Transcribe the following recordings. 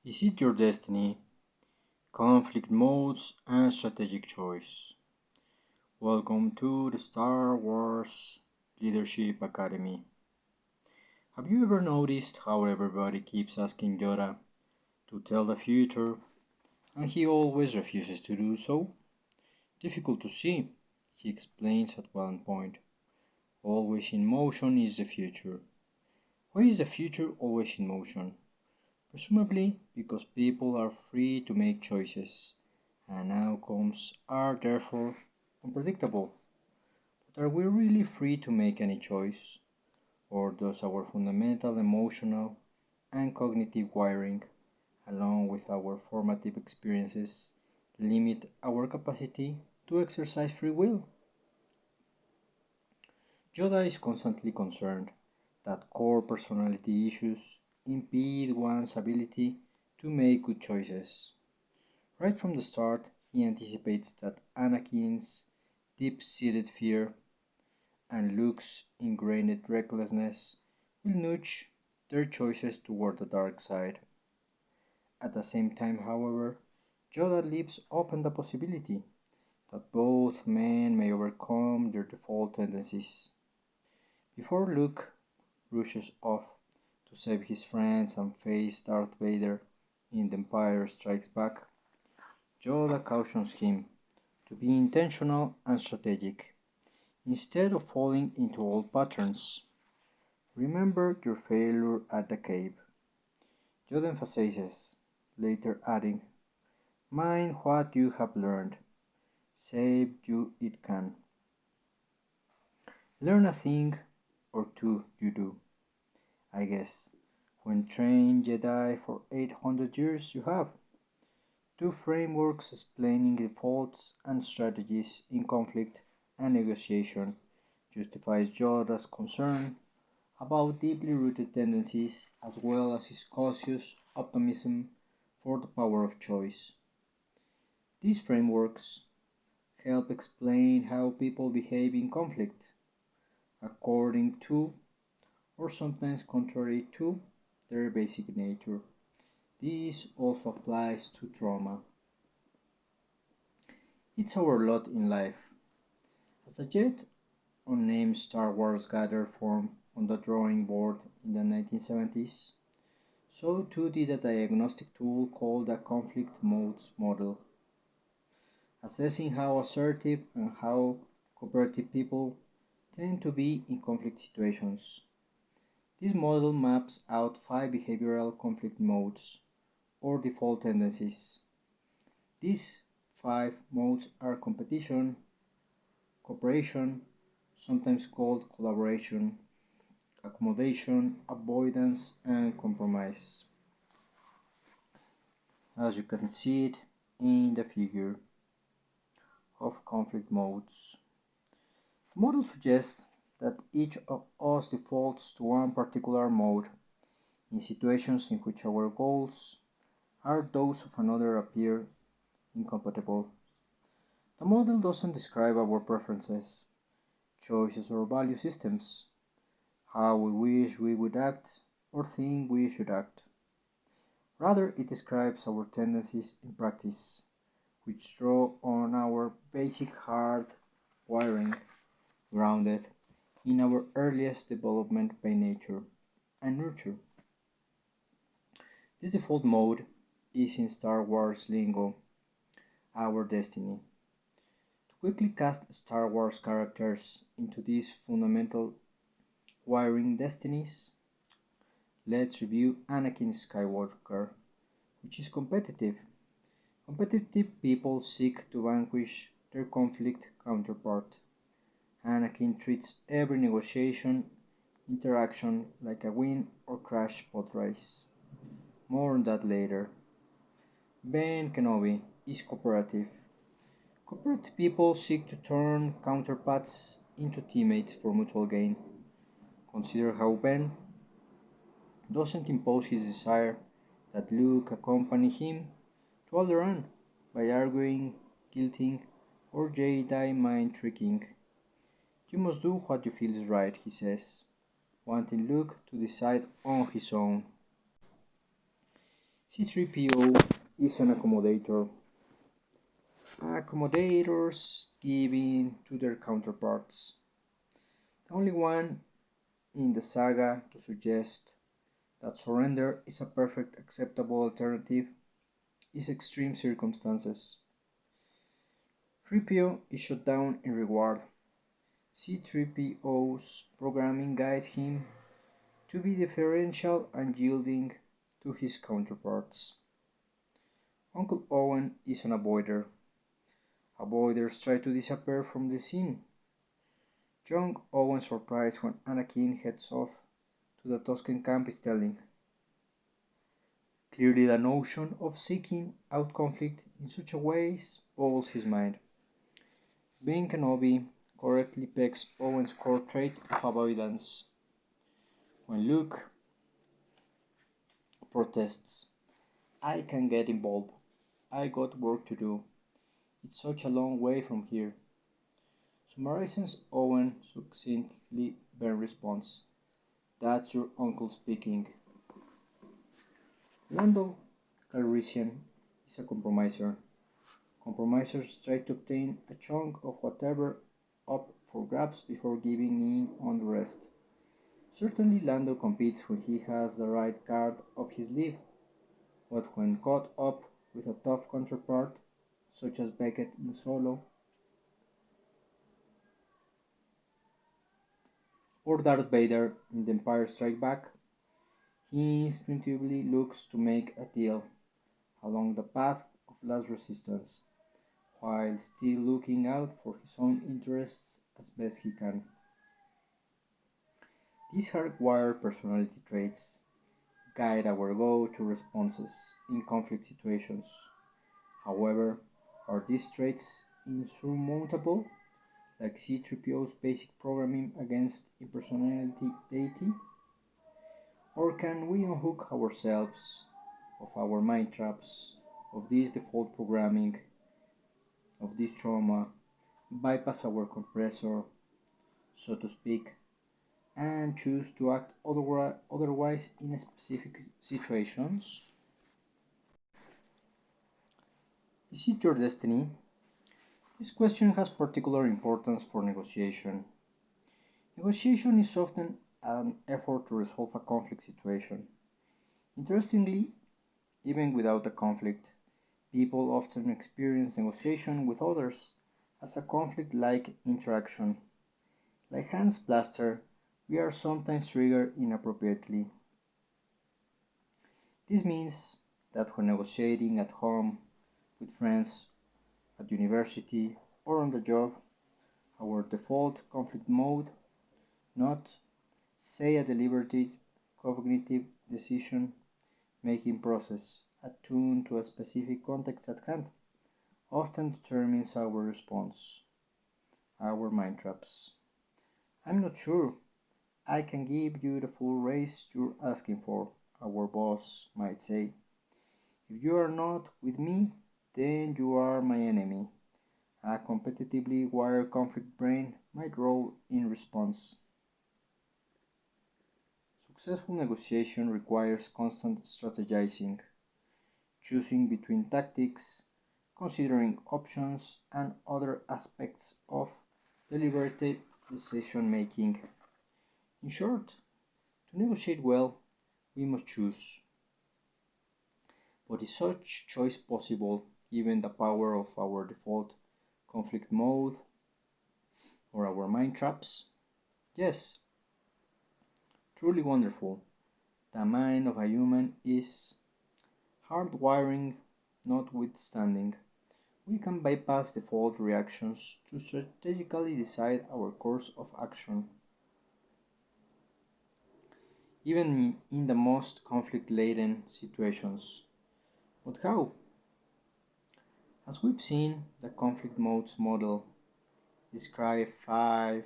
Is it your destiny? Conflict modes and strategic choice. Welcome to the Star Wars Leadership Academy. Have you ever noticed how everybody keeps asking Yoda to tell the future and he always refuses to do so? Difficult to see, he explains at one point. Always in motion is the future. Why is the future always in motion? Presumably because people are free to make choices, and outcomes are therefore unpredictable. But are we really free to make any choice? Or does our fundamental emotional and cognitive wiring, along with our formative experiences, limit our capacity to exercise free will? Yoda is constantly concerned that core personality issues impede one's ability to make good choices. Right from the start, he anticipates that Anakin's deep-seated fear and Luke's ingrained recklessness will nudge their choices toward the dark side. At the same time, however, Yoda leaves open the possibility that both men may overcome their default tendencies. Before Luke rushes off to save his friends and face Darth Vader in The Empire Strikes Back, Yoda cautions him to be intentional and strategic, instead of falling into old patterns. Remember your failure at the cave. Yoda emphasizes, later adding, mind what you have learned, save you it can. Learn a thing or two you do, I guess. When trained Jedi for 800 years you have. Two frameworks explaining defaults and strategies in conflict and negotiation justifies Yoda's concern about deeply rooted tendencies as well as his cautious optimism for the power of choice. These frameworks help explain how people behave in conflict, according to, or sometimes contrary to, their basic nature. This also applies to trauma. It's our lot in life. As a yet unnamed Star Wars gathered form on the drawing board in the 1970s, so too did a diagnostic tool called the conflict modes model, assessing how assertive and how cooperative people tend to be in conflict situations. This model maps out five behavioral conflict modes, or default tendencies. These five modes are competition, cooperation, sometimes called collaboration, accommodation, avoidance, and compromise, as you can see it in the figure of conflict modes. The model suggests that each of us defaults to one particular mode in situations in which our goals or those of another appear incompatible. The model doesn't describe our preferences, choices, or value systems, how we wish we would act or think we should act. Rather, it describes our tendencies in practice, which draw on our basic hard wiring grounded in our earliest development by nature and nurture. This default mode is in Star Wars lingo, our destiny. To quickly cast Star Wars characters into these fundamental wiring destinies, let's review Anakin Skywalker, which is competitive. Competitive people seek to vanquish their conflict counterpart. Anakin treats every negotiation interaction like a win or crash pod race. More on that later. Ben Kenobi is cooperative. Cooperative people seek to turn counterparts into teammates for mutual gain. Consider how Ben doesn't impose his desire that Luke accompany him to Alderaan by arguing, guilting, or Jedi mind tricking. You must do what you feel is right, he says, wanting Luke to decide on his own. C3PO is an accommodator. Accommodators giving to their counterparts. The only one in the saga to suggest that surrender is a perfect acceptable alternative is extreme circumstances. 3PO is shut down in reward. C3PO's programming guides him to be deferential and yielding to his counterparts. Uncle Owen is an avoider. Avoiders try to disappear from the scene. Young Owen's surprise when Anakin heads off to the Tusken camp is telling. Clearly the notion of seeking out conflict in such a way boggles his mind. Ben Kenobi correctly pegs Owen's core trait of avoidance. When Luke protests, I can get involved. I got work to do. It's such a long way from here. Summarizes Owen succinctly, Ben responds, That's your uncle speaking. Lando Calrissian is a compromiser. Compromisers try to obtain a chunk of whatever up for grabs before giving in on the rest. Certainly Lando competes when he has the right card up his sleeve, but when caught up with a tough counterpart, such as Beckett in Solo, or Darth Vader in The Empire Strikes Back, he instinctively looks to make a deal along the path of last resistance, while still looking out for his own interests as best he can. These hardwired personality traits guide our go-to responses in conflict situations. However, are these traits insurmountable, like C-3PO's basic programming against impersonality deity? Or can we unhook ourselves of our mind traps, of this default programming, of this trauma, bypass our compressor, so to speak, and choose to act otherwise in specific situations? Is it your destiny? This question has particular importance for negotiation. Negotiation is often an effort to resolve a conflict situation. Interestingly, even without a conflict, people often experience negotiation with others as a conflict-like interaction. Like Hans Blaster, we are sometimes triggered inappropriately. This means that when negotiating at home, with friends, at university, or on the job, our default conflict mode, not, say, a deliberative cognitive decision making process attuned to a specific context at hand, often determines our response, our mind traps. I'm not sure I can give you the full raise you're asking for, our boss might say. If you are not with me, then you are my enemy. A competitively wired conflict brain might roll in response. Successful negotiation requires constant strategizing, choosing between tactics, considering options, and other aspects of deliberative decision making. In short, to negotiate well, we must choose. But is such choice possible given the power of our default conflict mode or our mind traps? Yes, truly wonderful. The mind of a human is hardwiring notwithstanding. We can bypass default reactions to strategically decide our course of action. Even in the most conflict-laden situations. But how? As we've seen, the conflict modes model describe 5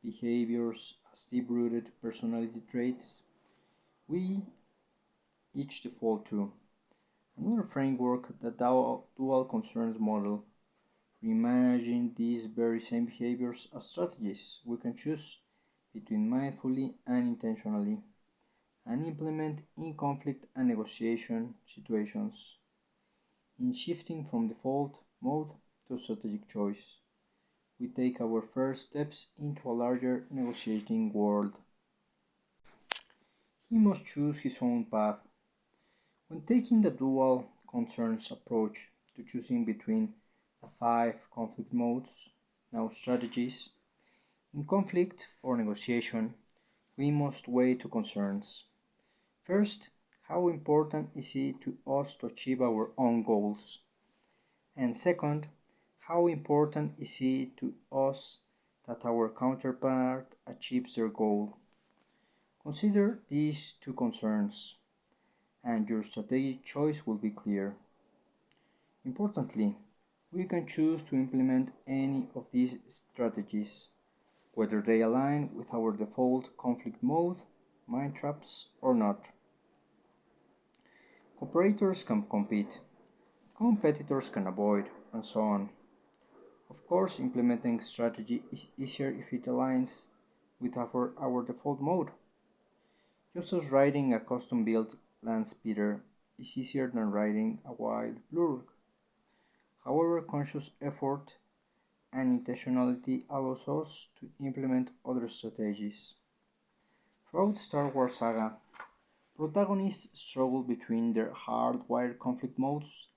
behaviors as deep-rooted personality traits we each default to. Another framework, the dual concerns model, reimagine these very same behaviors as strategies we can choose between mindfully and intentionally, and implement in conflict and negotiation situations. In shifting from default mode to strategic choice, we take our first steps into a larger negotiating world. He must choose his own path. When taking the dual concerns approach to choosing between the 5 conflict modes, now strategies, in conflict or negotiation, we must weigh 2 concerns. First, how important is it to us to achieve our own goals? And second, how important is it to us that our counterpart achieves their goal? Consider these 2 concerns, and your strategic choice will be clear. Importantly, we can choose to implement any of these strategies, whether they align with our default conflict mode, mind traps, or not. Cooperators can compete, competitors can avoid, and so on. Of course, implementing strategy is easier if it aligns with our default mode. Just as riding a custom-built land speeder is easier than riding a wild blurg. However, conscious effort and intentionality allows us to implement other strategies. Throughout Star Wars saga, protagonists struggle between their hardwired conflict modes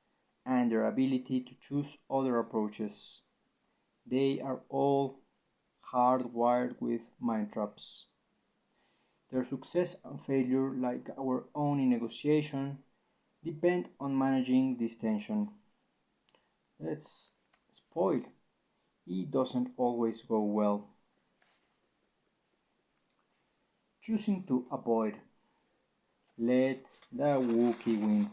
and their ability to choose other approaches. They are all hardwired with mind traps. Their success and failure, like our own in negotiation, depend on managing this tension. Let's spoil. It doesn't always go well. Choosing to avoid. Let the Wookiee win.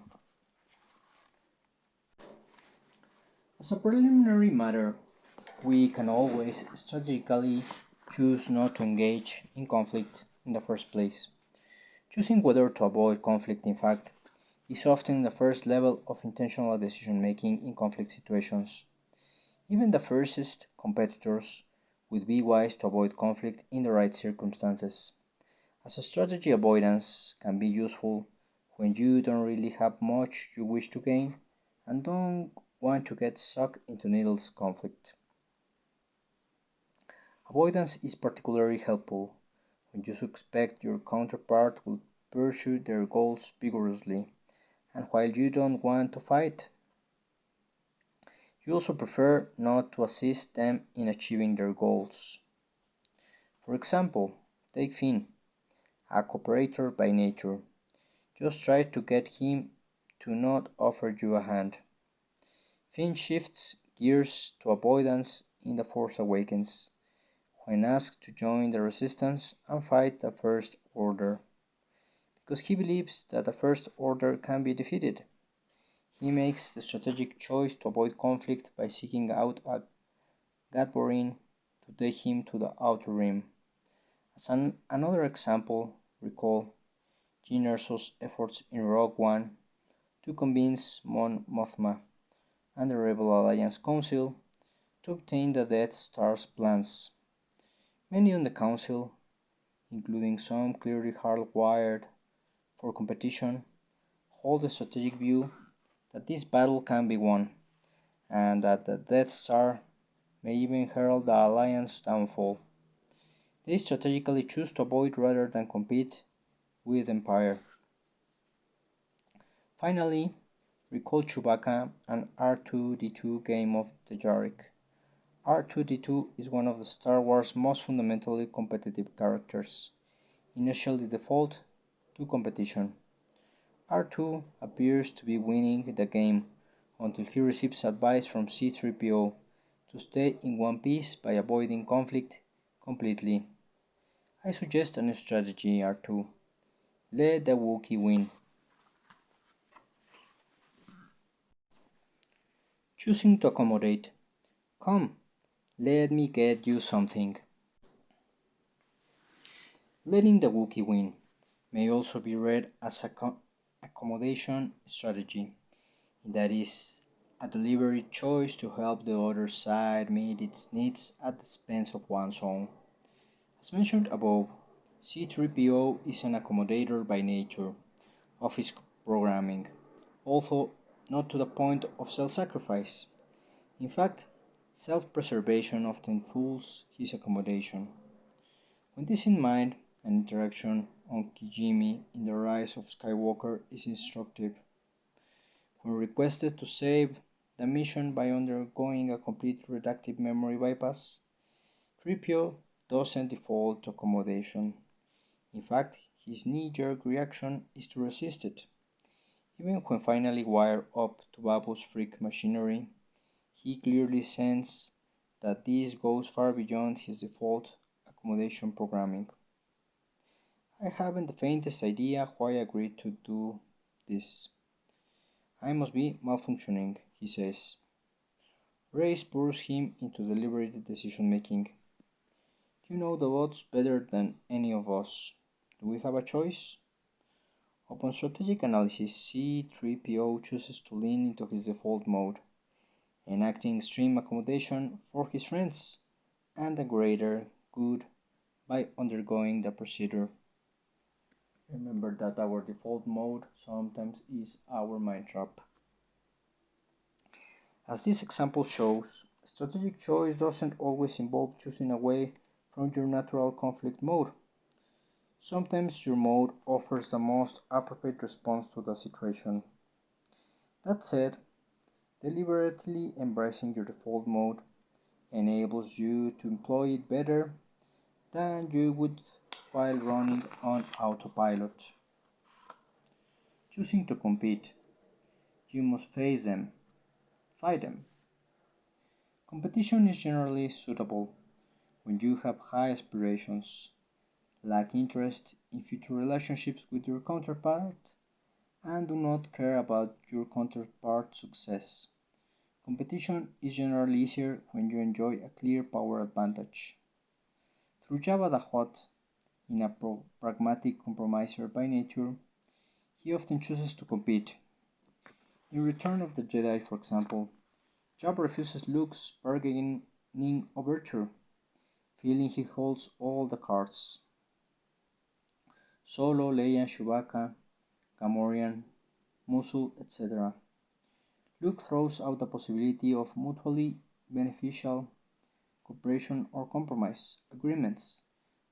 As a preliminary matter, we can always strategically choose not to engage in conflict in the first place. Choosing whether to avoid conflict, in fact, is often the first level of intentional decision making in conflict situations. Even the fiercest competitors would be wise to avoid conflict in the right circumstances. As a strategy, avoidance can be useful when you don't really have much you wish to gain and don't want to get sucked into needless conflict. Avoidance is particularly helpful when you suspect your counterpart will pursue their goals vigorously, and while you don't want to fight, you also prefer not to assist them in achieving their goals. For example, take Finn, a cooperator by nature. Just try to get him to not offer you a hand. Finn shifts gears to avoidance in The Force Awakens, when asked to join the Resistance and fight the First Order, because he believes that the First Order can be defeated. He makes the strategic choice to avoid conflict by seeking out a Gatborin to take him to the Outer Rim. As another example, recall Jyn Erso's efforts in Rogue One to convince Mon Mothma and the Rebel Alliance Council to obtain the Death Star's plans. Many on the Council, including some clearly hardwired for competition, hold the strategic view that this battle can be won, and that the Death Star may even herald the Alliance's downfall. They strategically choose to avoid rather than compete with Empire. Finally, recall Chewbacca and R2-D2 Game of the Jarek. R2-D2 is one of the Star Wars most fundamentally competitive characters, initially default to competition. R2 appears to be winning the game until he receives advice from C-3PO to stay in one piece by avoiding conflict completely. I suggest a new strategy, R2. Let the Wookiee win. Choosing to accommodate. Come, let me get you something. Letting the Wookiee win may also be read as an accommodation strategy. That is, a deliberate choice to help the other side meet its needs at the expense of one's own. As mentioned above, C3PO is an accommodator by nature of his programming, although not to the point of self-sacrifice. In fact, self-preservation often fuels his accommodation. With this in mind, an interaction on Kijimi in The Rise of Skywalker is instructive. When requested to save the mission by undergoing a complete redacted memory bypass, Tripio doesn't default to accommodation. In fact, his knee-jerk reaction is to resist it. Even when finally wired up to Babu's freak machinery, he clearly senses that this goes far beyond his default accommodation programming. I haven't the faintest idea why I agreed to do this. I must be malfunctioning, he says. Ray spurs him into deliberate decision making. You know the bots better than any of us. Do we have a choice? Upon strategic analysis, C3PO chooses to lean into his default mode, enacting extreme accommodation for his friends and the greater good by undergoing the procedure. Remember that our default mode sometimes is our mind trap. As this example shows, strategic choice doesn't always involve choosing away from your natural conflict mode. Sometimes your mode offers the most appropriate response to the situation. That said, deliberately embracing your default mode enables you to employ it better than you would while running on autopilot. Choosing to compete, you must face them, fight them. Competition is generally suitable when you have high aspirations, lack interest in future relationships with your counterpart, and do not care about your counterpart's success. Competition is generally easier when you enjoy a clear power advantage. Through Jabba the Hutt, in a pragmatic compromiser by nature, he often chooses to compete. In Return of the Jedi, for example, Jabba refuses Luke's bargaining overture, feeling he holds all the cards. Solo, Leia, Chewbacca, Gamorrean, Musu, etc. Luke throws out the possibility of mutually beneficial cooperation or compromise agreements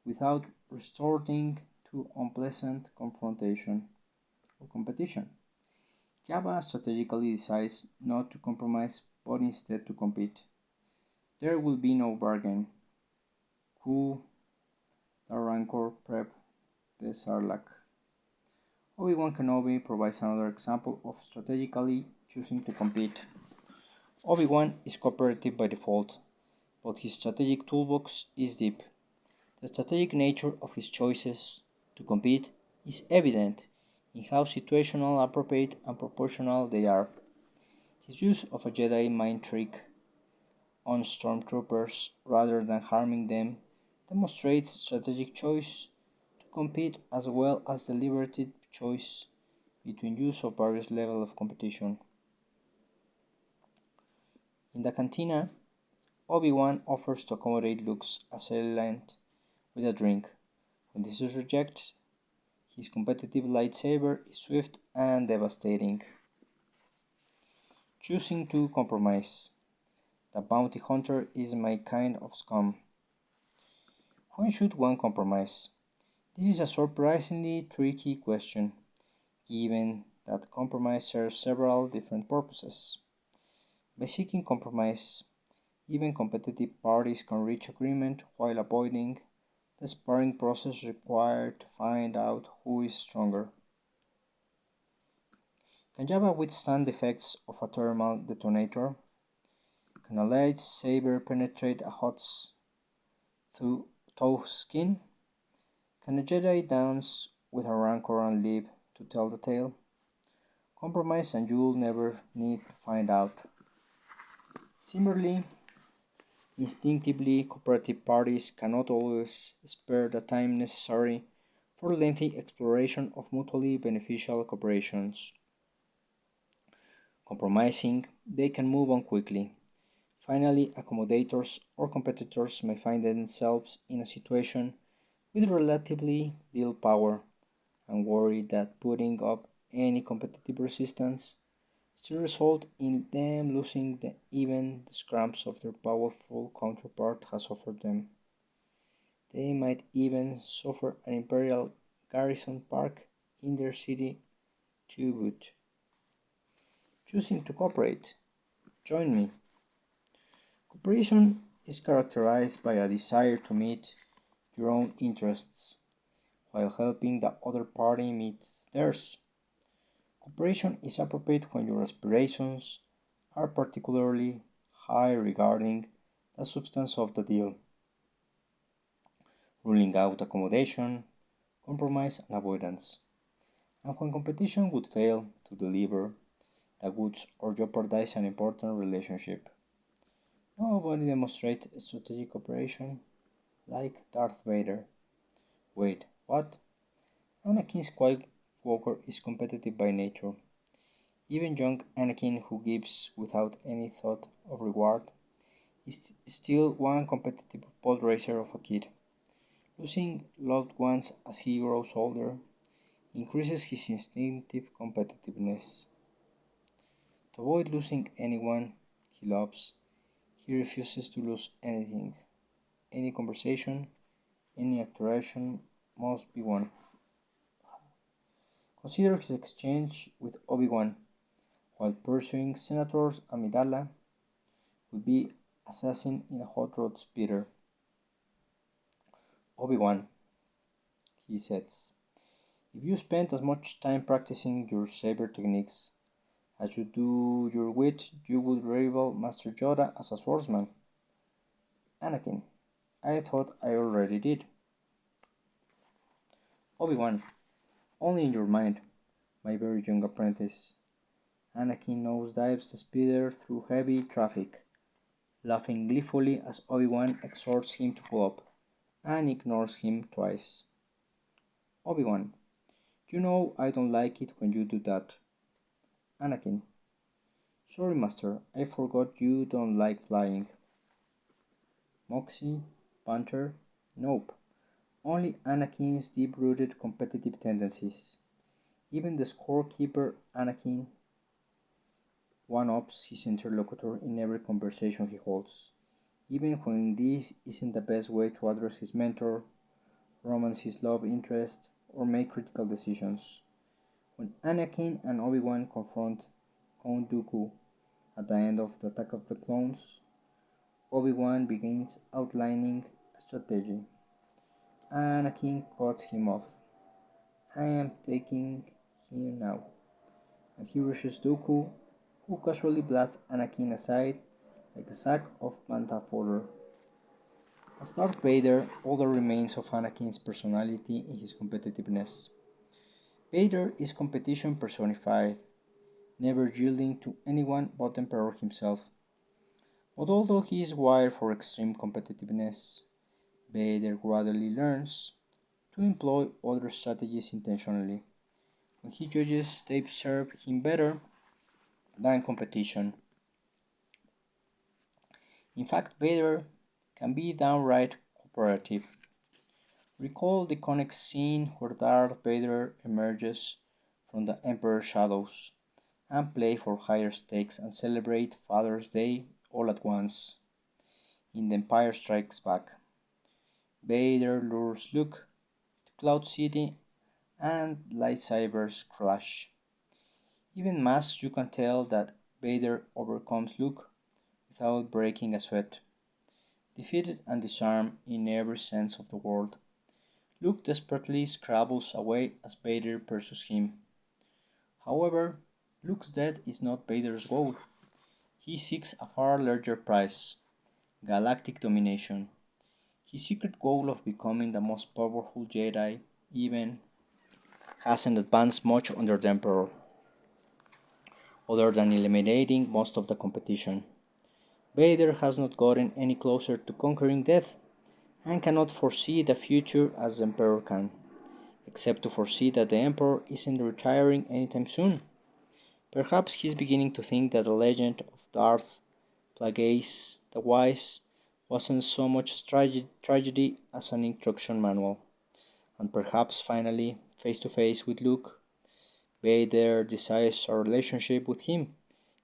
without resorting to unpleasant confrontation or competition. Jabba strategically decides not to compromise but instead to compete. There will be no bargain. Who the Rancor prep the Sarlacc. Obi-Wan Kenobi provides another example of strategically choosing to compete. Obi-Wan is cooperative by default, but his strategic toolbox is deep. The strategic nature of his choices to compete is evident in how situational, appropriate, and proportional they are. His use of a Jedi mind trick on stormtroopers rather than harming them demonstrates strategic choice to compete as well as deliberative choice between use of various levels of competition. In the cantina, Obi-Wan offers to accommodate Luke's assailant with a drink. When this is rejected, his competitive lightsaber is swift and devastating. Choosing to compromise. The bounty hunter is my kind of scum. When should one compromise? This is a surprisingly tricky question, given that compromise serves several different purposes. By seeking compromise, even competitive parties can reach agreement while avoiding the sparring process required to find out who is stronger. Can Jabba withstand the effects of a thermal detonator? Can a lightsaber penetrate a Hutt's tough skin? Can a Jedi dance with a Rancor and live to tell the tale? Compromise and you'll never need to find out. Similarly, instinctively cooperative parties cannot always spare the time necessary for lengthy exploration of mutually beneficial cooperations. Compromising, they can move on quickly. Finally, accommodators or competitors may find themselves in a situation with relatively little power, and worried that putting up any competitive resistance still result in them losing even the scraps of their powerful counterpart has offered them. They might even suffer an imperial garrison park in their city to boot. Choosing to cooperate. Join me. Cooperation is characterized by a desire to meet your own interests while helping the other party meet theirs. Cooperation is appropriate when your aspirations are particularly high regarding the substance of the deal, ruling out accommodation, compromise, and avoidance, and when competition would fail to deliver the goods or jeopardize an important relationship. Nobody demonstrates strategic cooperation like Darth Vader. Wait, what? Anakin Skywalker is competitive by nature. Even young Anakin, who gives without any thought of reward, is still one competitive pod racer of a kid. Losing loved ones as he grows older increases his instinctive competitiveness. To avoid losing anyone he loves, he refuses to lose anything. Any conversation, any interaction must be won. Consider his exchange with Obi-Wan while pursuing Senators Amidala would be assassin in a hot rod speeder. Obi-Wan, he says, if you spent as much time practicing your saber techniques as you do your wit, you would rival Master Yoda as a swordsman. Anakin, I thought I already did. Obi-Wan, only in your mind, my very young apprentice. Anakin nosedives the speeder through heavy traffic, laughing gleefully as Obi-Wan exhorts him to pull up, and ignores him twice. Obi-Wan, you know I don't like it when you do that. Anakin, sorry master, I forgot you don't like flying. Moxie, Panther, nope. Only Anakin's deep-rooted competitive tendencies. Even the scorekeeper Anakin one-ups his interlocutor in every conversation he holds, even when this isn't the best way to address his mentor, romance his love interest, or make critical decisions. When Anakin and Obi-Wan confront Count Dooku at the end of the Attack of the Clones, Obi-Wan begins outlining a strategy. Anakin cuts him off. I am taking him now. And he rushes Dooku, who casually blasts Anakin aside like a sack of Bantha fodder. As Darth Vader, all that remains of Anakin's personality in his competitiveness. Vader is competition personified, never yielding to anyone but the Emperor himself. But although he is wired for extreme competitiveness, Vader gradually learns to employ other strategies intentionally when he judges they serve him better than competition. In fact, Vader can be downright cooperative. Recall the iconic scene where Darth Vader emerges from the Emperor's shadows and play for higher stakes and celebrate Father's Day all at once. In The Empire Strikes Back, Vader lures Luke to Cloud City and lightsabers clash. Even masked, you can tell that Vader overcomes Luke without breaking a sweat. Defeated and disarmed in every sense of the word, Luke desperately scrabbles away as Vader pursues him. However, Luke's death is not Vader's goal. He seeks a far larger prize: galactic domination. His secret goal of becoming the most powerful Jedi even hasn't advanced much under the Emperor, other than eliminating most of the competition. Vader has not gotten any closer to conquering death, and cannot foresee the future as the Emperor can, except to foresee that the Emperor isn't retiring anytime soon. Perhaps he's beginning to think that the legend of Darth Plagueis the Wise wasn't so much a tragedy as an instruction manual. And perhaps finally, face to face with Luke, Vader desires a relationship with him,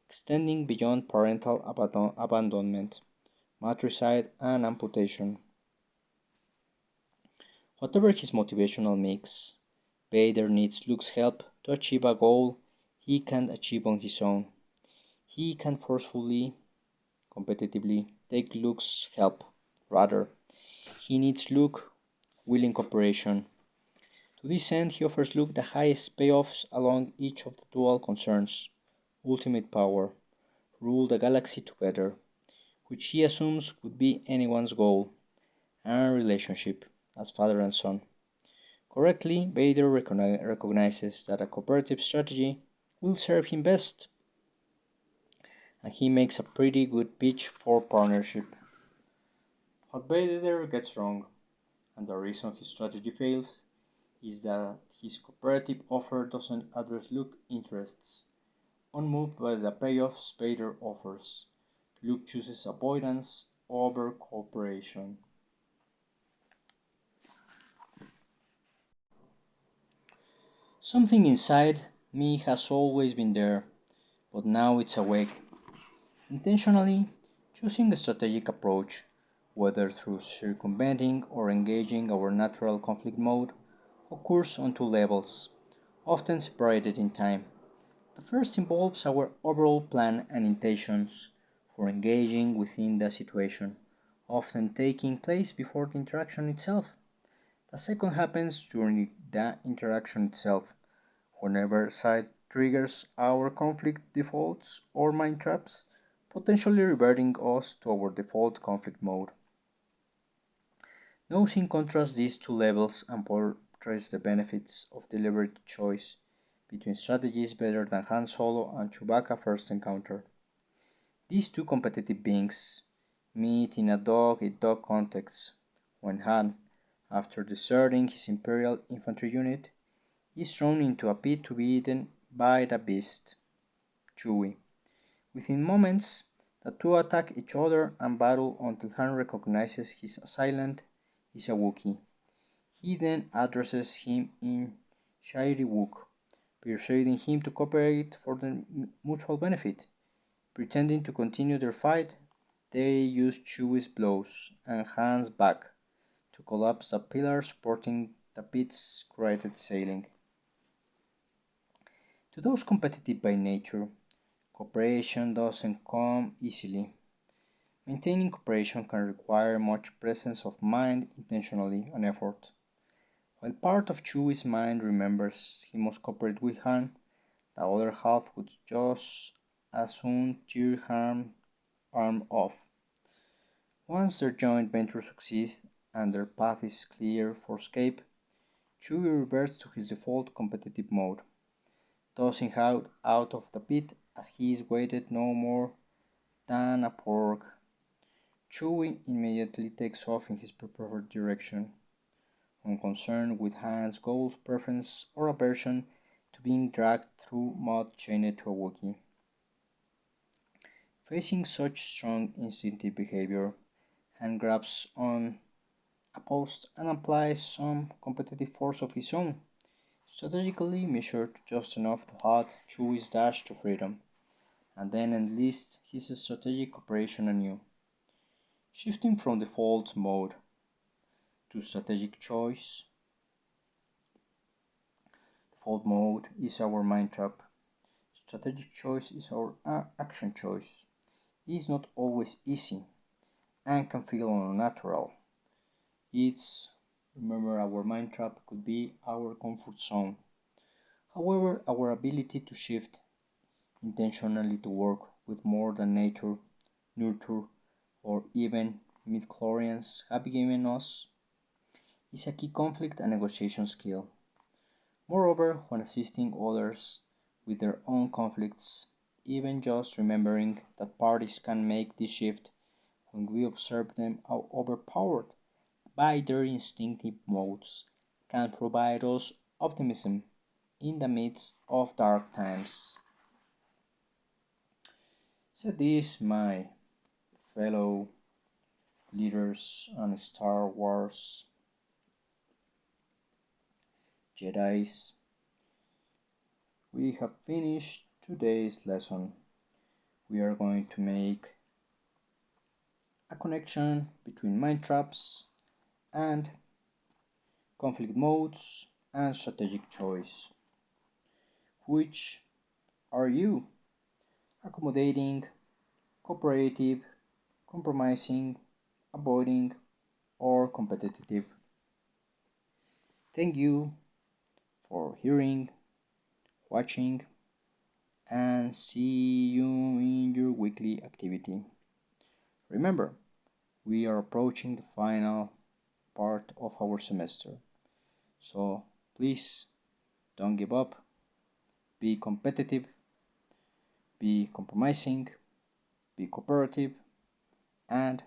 extending beyond parental abandonment, matricide, and amputation. Whatever his motivational mix, Vader needs Luke's help to achieve a goal he can't achieve on his own. He can forcefully, competitively take Luke's help. Rather, he needs Luke willing cooperation. To this end, he offers Luke the highest payoffs along each of the dual concerns: ultimate power, rule the galaxy together, which he assumes could be anyone's goal, and relationship, as father and son. Correctly, Vader recognizes that a cooperative strategy will serve him best, and he makes a pretty good pitch for partnership. What Vader gets wrong, and the reason his strategy fails, is that his cooperative offer doesn't address Luke's interests. Unmoved by the payoffs Vader offers, Luke chooses avoidance over cooperation. Something inside me has always been there, but now it's awake. Intentionally choosing a strategic approach, whether through circumventing or engaging our natural conflict mode, occurs on two levels, often separated in time. The first involves our overall plan and intentions for engaging within the situation, often taking place before the interaction itself. The second happens during the interaction itself, whenever side triggers our conflict defaults or mind traps, potentially reverting us to our default conflict mode. Nosing contrasts these two levels and portrays the benefits of deliberate choice between strategies better than Han Solo and Chewbacca first encounter. These two competitive beings meet in a dog-eat-dog context when Han, after deserting his Imperial infantry unit, is thrown into a pit to be eaten by the beast, Chewie. Within moments, the two attack each other and battle until Han recognizes his assailant is a Wookiee. He then addresses him in Shiri Wook, persuading him to cooperate for their mutual benefit. Pretending to continue their fight, they use Chewie's blows and Han's back to collapse the pillar supporting the pit's crated ceiling. To those competitive by nature, cooperation doesn't come easily. Maintaining cooperation can require much presence of mind intentionally and effort. While part of Chewie's mind remembers he must cooperate with Han, the other half would just as soon tear Han arm off. Once their joint venture succeeds and their path is clear for escape, Chewie reverts to his default competitive mode, tossing out of the pit as he is weighted no more than a pork. Chewie immediately takes off in his preferred direction, unconcerned with Han's goals, preference, or aversion to being dragged through mud chained to a Wookiee. Facing such strong instinctive behavior, Han grabs on a post and applies some competitive force of his own, strategically measured just enough to halt Chewie's dash to freedom, and then enlists his strategic operation anew. Shifting from default mode to strategic choice. Default mode is our mind trap. Strategic choice is our action choice. It is not always easy and can feel unnatural. Remember, our mind trap could be our comfort zone. However, our ability to shift intentionally to work with more than nature, nurture, or even midichlorians have given us is a key conflict and negotiation skill. Moreover, when assisting others with their own conflicts, even just remembering that parties can make this shift when we observe them are overpowered by their instinctive modes can provide us optimism in the midst of dark times. So this, my fellow leaders and Star Wars Jedis. We have finished today's lesson. We are going to make a connection between mind traps and conflict modes and strategic choice. Which are you? Accommodating, cooperative, compromising, avoiding, or competitive? Thank you for hearing, watching, and see you in your weekly activity. Remember, we are approaching the final part of our semester, so please don't give up, be competitive, be compromising, be cooperative, and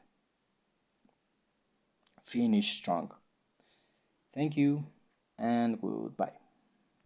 finish strong. Thank you and goodbye.